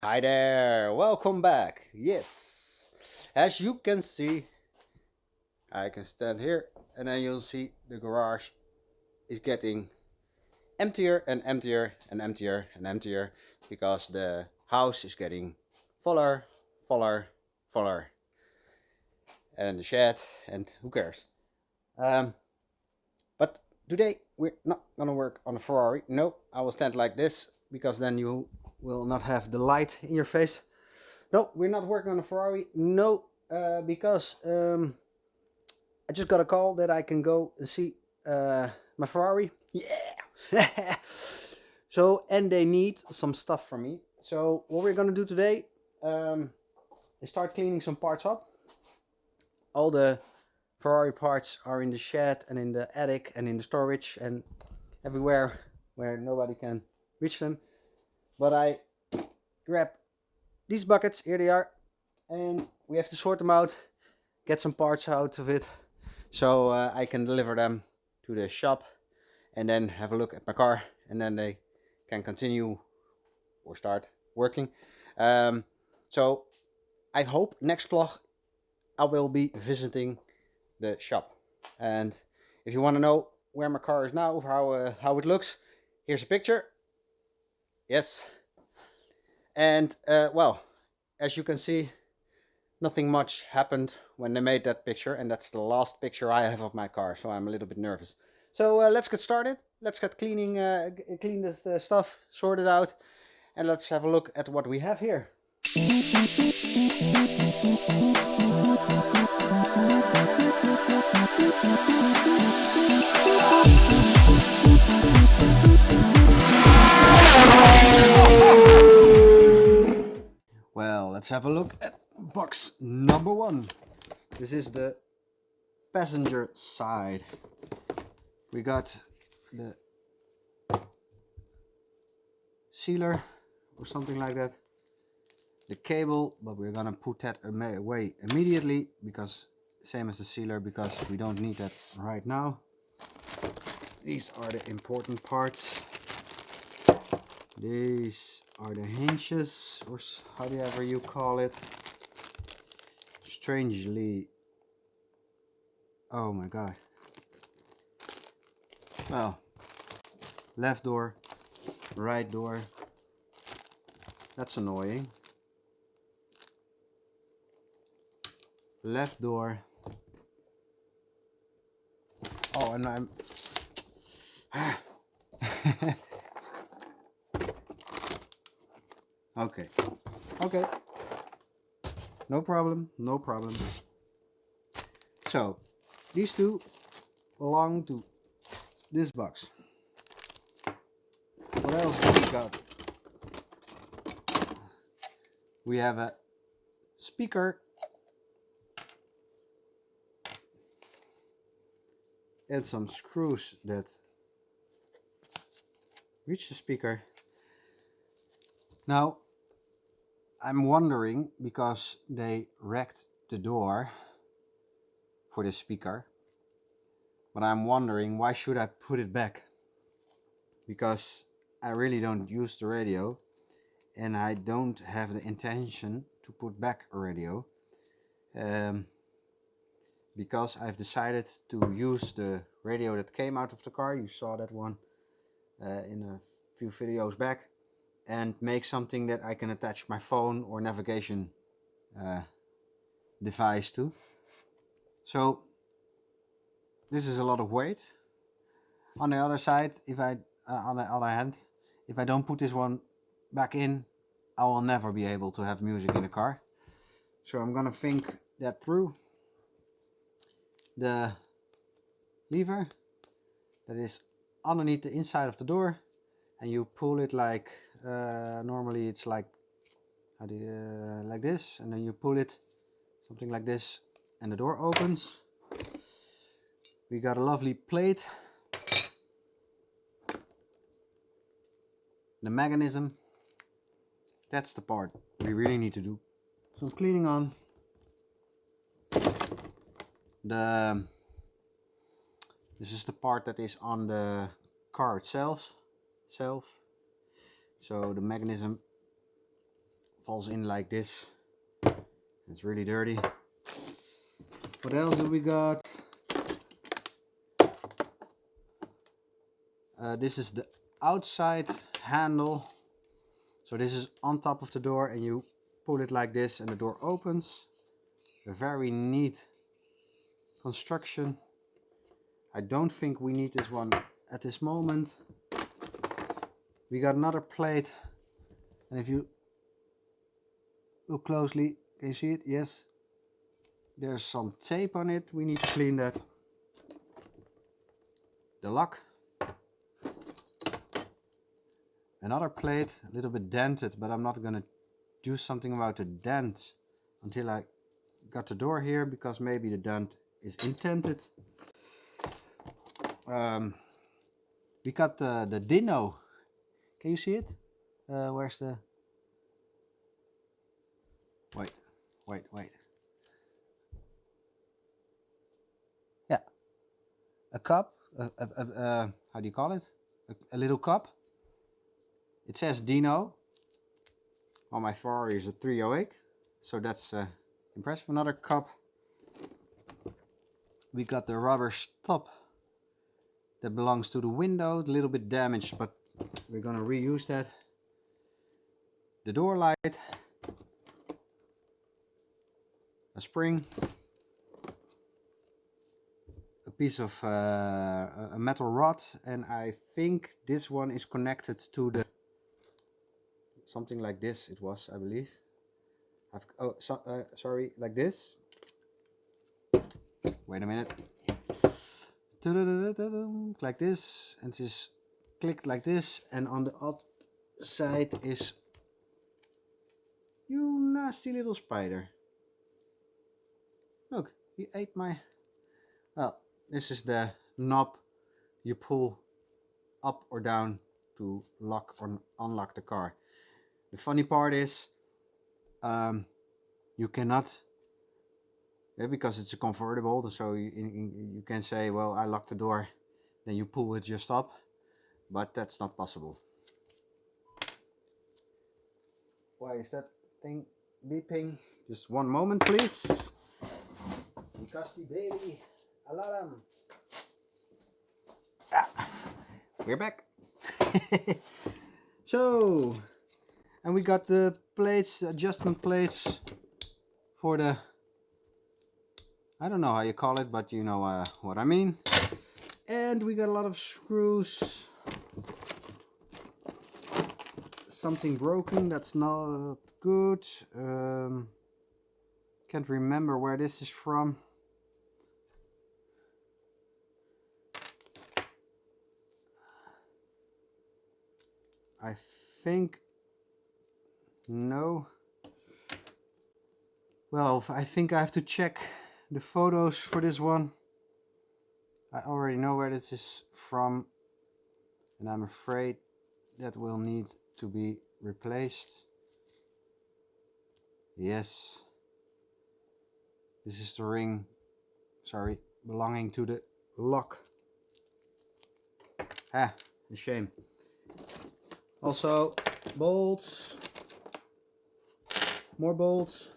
Hi there, welcome back. Yes, as you can see, I can stand here and then you'll see the garage is getting emptier and emptier and emptier and emptier because the house is getting fuller, fuller, fuller, and the shed, and who cares? Um, but today we're not gonna work on a Ferrari. No, I will stand like this because then you will not have the light in your face. No, we're not working on a Ferrari. No, because I just got a call that I can go and see my Ferrari. Yeah. So, and they need some stuff from me. So what we're gonna do today is start cleaning some parts up. All the Ferrari parts are in the shed and in the attic and in the storage and everywhere where nobody can reach them. But I grab these buckets. Here they are, and we have to sort them out, get some parts out of it, so I can deliver them to the shop and then have a look at my car, and then they can continue or start working. Um, so I hope next vlog I will be visiting the shop. And if you want to know where my car is now, how it looks, here's a picture. Yes, and well, as you can see, nothing much happened when they made that picture, and that's the last picture I have of my car, so I'm a little bit nervous. So let's get started. Let's get clean this stuff, sort it out, and let's have a look at what we have here. Well, let's have a look at box number one. This is the passenger side. We got the sealer or something like that, the cable, but we're gonna put that away immediately because same as the sealer, because we don't need that right now. These are the important parts. These are the hinges, or however you call it. Strangely, oh my god. Well, left door, right door. That's annoying. Left door. Oh, and I'm okay. Okay. No problem. No problem. So, these two belong to this box. What else do we got? We have a speaker and some screws that reach the speaker. Now, I'm wondering, because they wrecked the door for the speaker, but I'm wondering, why should I put it back? Because I really don't use the radio and I don't have the intention to put back a radio, because I've decided to use the radio that came out of the car. You saw that one in a few videos back, and make something that I can attach my phone or navigation device to. So this is a lot of weight. On the other side, on the other hand, if I don't put this one back in, I will never be able to have music in the car. So I'm gonna think that through. The lever that is underneath the inside of the door, and you pull it like normally it's like like this, and then you pull it something like this and the door opens. We got a lovely plate, the mechanism. That's the part we really need to do some cleaning on. This is the part that is on the car itself. So the mechanism falls in like this. It's really dirty. What else do we got? This is the outside handle. So this is on top of the door and you pull it like this and the door opens. A very neat construction. I don't think we need this one at this moment. We got another plate, and if you look closely, can you see it? Yes. There's some tape on it. We need to clean that. The lock. Another plate, a little bit dented, but I'm not gonna do something about the dent until I got the door here, because maybe the dent is indented. We got the dino. Can you see it? Where's the... Wait. Yeah, a cup. How do you call it? A little cup. It says Dino. On my Ferrari is a 308, so that's impressive. Another cup. We got the rubber stop that belongs to the window, a little bit damaged, but we're gonna reuse that. The door light, a spring, a piece of a metal rod, and I think this one is connected to the... something like this it was, I believe. Sorry, like this. Wait a minute. Like this, and just clicked like this, and on the outside is... You nasty little spider. Look, he ate my... Well, this is the knob you pull up or down to lock or unlock the car. The funny part is you cannot, because it's a convertible, so you can say, well, I lock the door, then you pull it just up, but that's not possible. Why is that thing beeping? Just one moment, please. Because the baby alarm. We're back. So, and we got the plates, adjustment plates for the... I don't know how you call it, but you know what I mean. And we got a lot of screws. Something broken, that's not good. Can't remember where this is from. I think... No. Well, I think I have to check the photos for this one. I already know where this is from, and I'm afraid that will need to be replaced. Yes, this is the ring, sorry, belonging to the lock. Ah, a shame. Also, bolts, more bolts,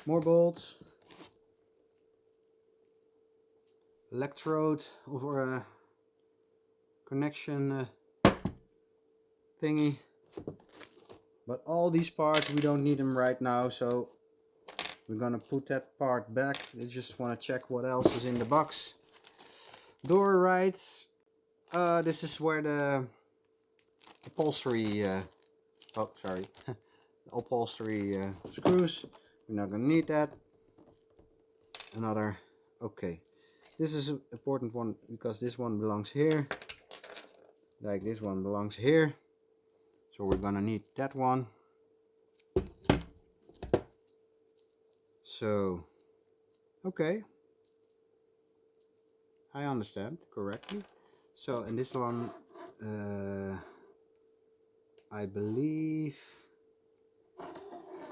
more bolts, electrode over a connection thingy. But all these parts, we don't need them right now, so we're gonna put that part back. I just want to check what else is in the box. Door rights. This is where the upholstery, the upholstery screws. We're not gonna need that. Another, okay. This is an important one because this one belongs here. Like this one belongs here. So we're gonna need that one. So, okay. I understand correctly. So, and this one, I believe,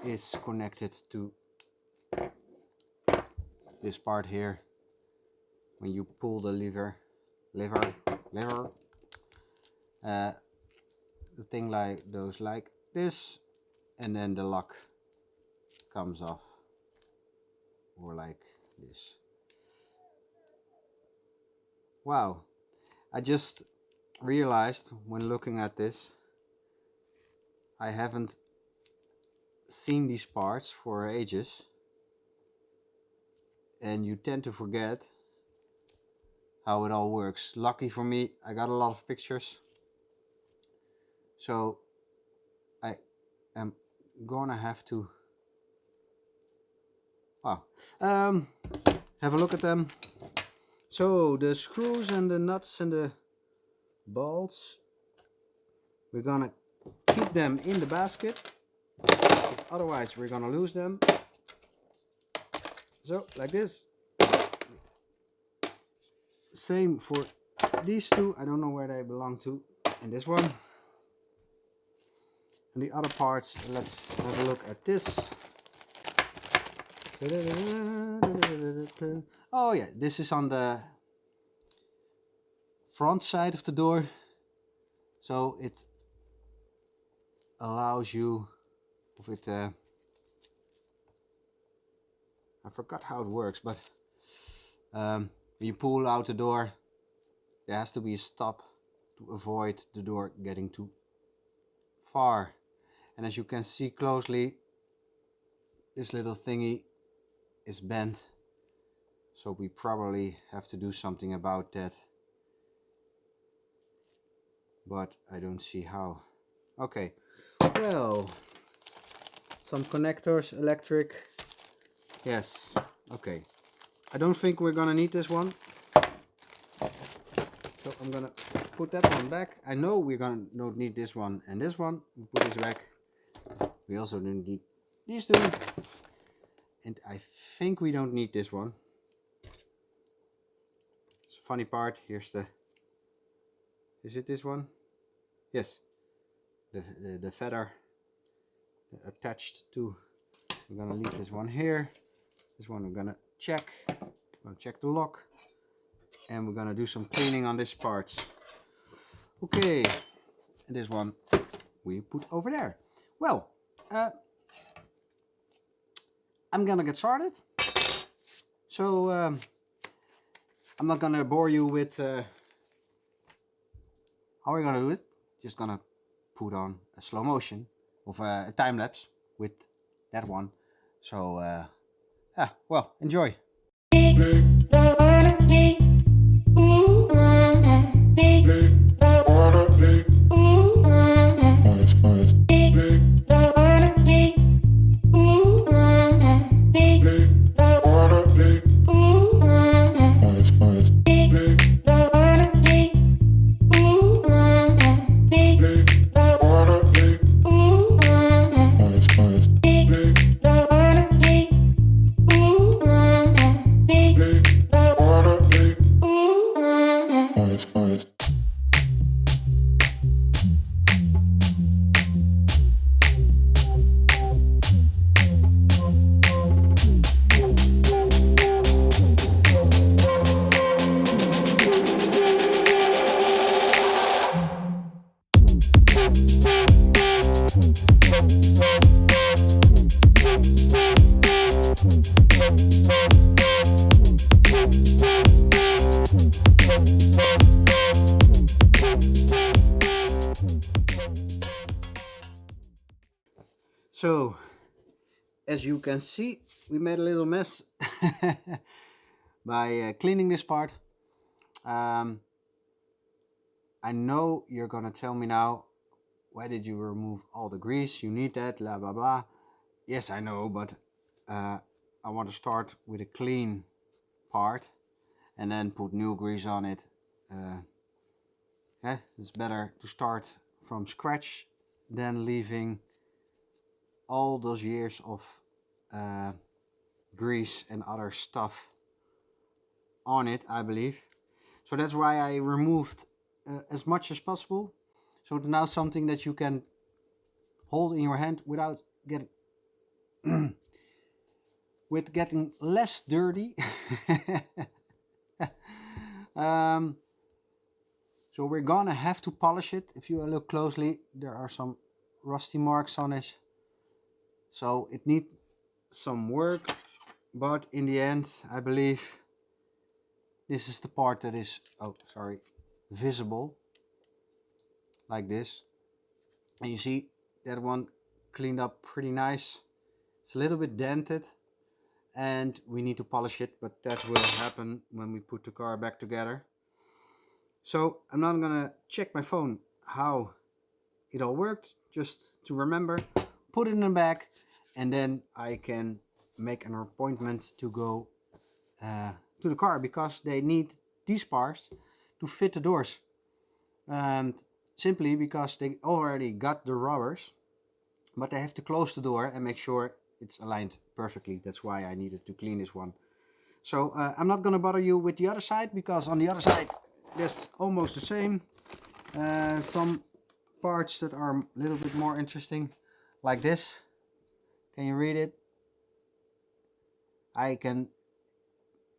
is connected to this part here. When you pull the lever, the thing like goes like this, and then the lock comes off, or like this. Wow, I just realized when looking at this, I haven't seen these parts for ages, and you tend to forget how it all works. Lucky for me, I got a lot of pictures, so I am gonna have to have a look at them. So the screws and the nuts and the bolts, we're gonna keep them in the basket, because otherwise we're gonna lose them. So like this. Same for these two. I don't know where they belong to. And this one. And the other parts, let's have a look at this. Oh yeah, this is on the front side of the door, so it allows you with I forgot how it works, but when you pull out the door, there has to be a stop to avoid the door getting too far. And as you can see closely, this little thingy is bent, so we probably have to do something about that, but I don't see how. Okay, well, some connectors, electric, yes, okay. I don't think we're gonna need this one, so I'm gonna put that one back. I know we're gonna don't need this one and this one. We put this back. We also don't need these two, and I think we don't need this one. It's a funny part. Here's the, is it this one? Yes, the feather attached to. We're gonna leave this one here. This one we're gonna check. We're gonna check the lock, and we're gonna do some cleaning on this part. Okay, and this one we put over there. Well, I'm gonna get started. So I'm not gonna bore you with how we're gonna do it. Just gonna put on a slow motion of a time lapse with that one. So yeah, well, enjoy. So, as you can see, we made a little mess by cleaning this part. I know you're gonna tell me now, why did you remove all the grease? You need that, blah blah blah. Yes, I know, but I want to start with a clean part and then put new grease on it. Yeah, it's better to start from scratch than leaving all those years of grease and other stuff on it, I believe. So that's why I removed as much as possible. So now something that you can hold in your hand without getting with getting less dirty. So we're gonna have to polish it. If you look closely, there are some rusty marks on it. So it needs some work, but in the end I believe this is the part that is, oh sorry, visible, like this. And you see that one cleaned up pretty nice. It's a little bit dented and we need to polish it, but that will happen when we put the car back together. So I'm not gonna check my phone how it all worked, just to remember, put it in the bag, and then I can make an appointment to go to the car, because they need these parts to fit the doors, and simply because they already got the rubbers, but they have to close the door and make sure it's aligned perfectly. That's why I needed to clean this one. So I'm not gonna bother you with the other side, because on the other side there's almost the same. Some parts that are a little bit more interesting, like this. Can you read it? I can.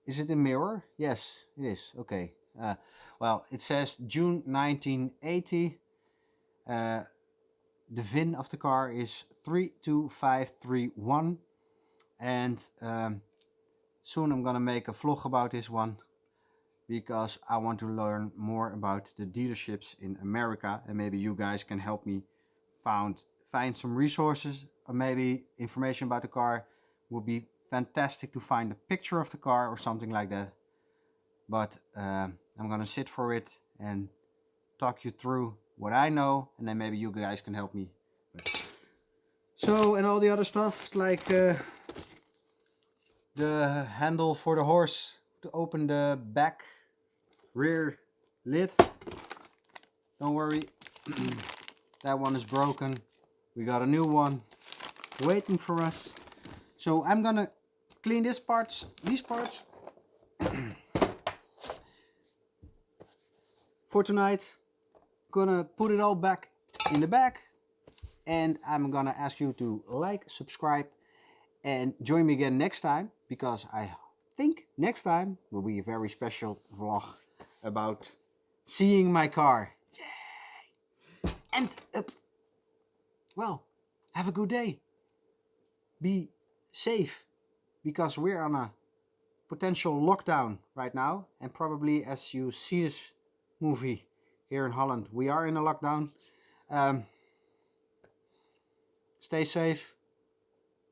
Is it a mirror? Yes, it is. Okay. Well, it says June 1980. The VIN of the car is 32531, and soon I'm gonna make a vlog about this one, because I want to learn more about the dealerships in America, and maybe you guys can help me find some resources, or maybe information about the car. Would be fantastic to find a picture of the car or something like that. But I'm gonna sit for it and talk you through what I know, and then maybe you guys can help me. So, and all the other stuff, like the handle for the horse to open the back rear lid. Don't worry, that one is broken. We got a new one waiting for us. So I'm gonna clean these parts, for tonight. Gonna put it all back in the bag, and I'm gonna ask you to like, subscribe, and join me again next time, because I think next time will be a very special vlog about seeing my car. Yay! And well, have a good day. Be safe, because we're on a potential lockdown right now, and probably as you see this movie here in Holland, we are in a lockdown. Stay safe,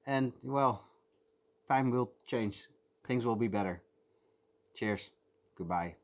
and well, time will change. Things will be better. Cheers. Goodbye.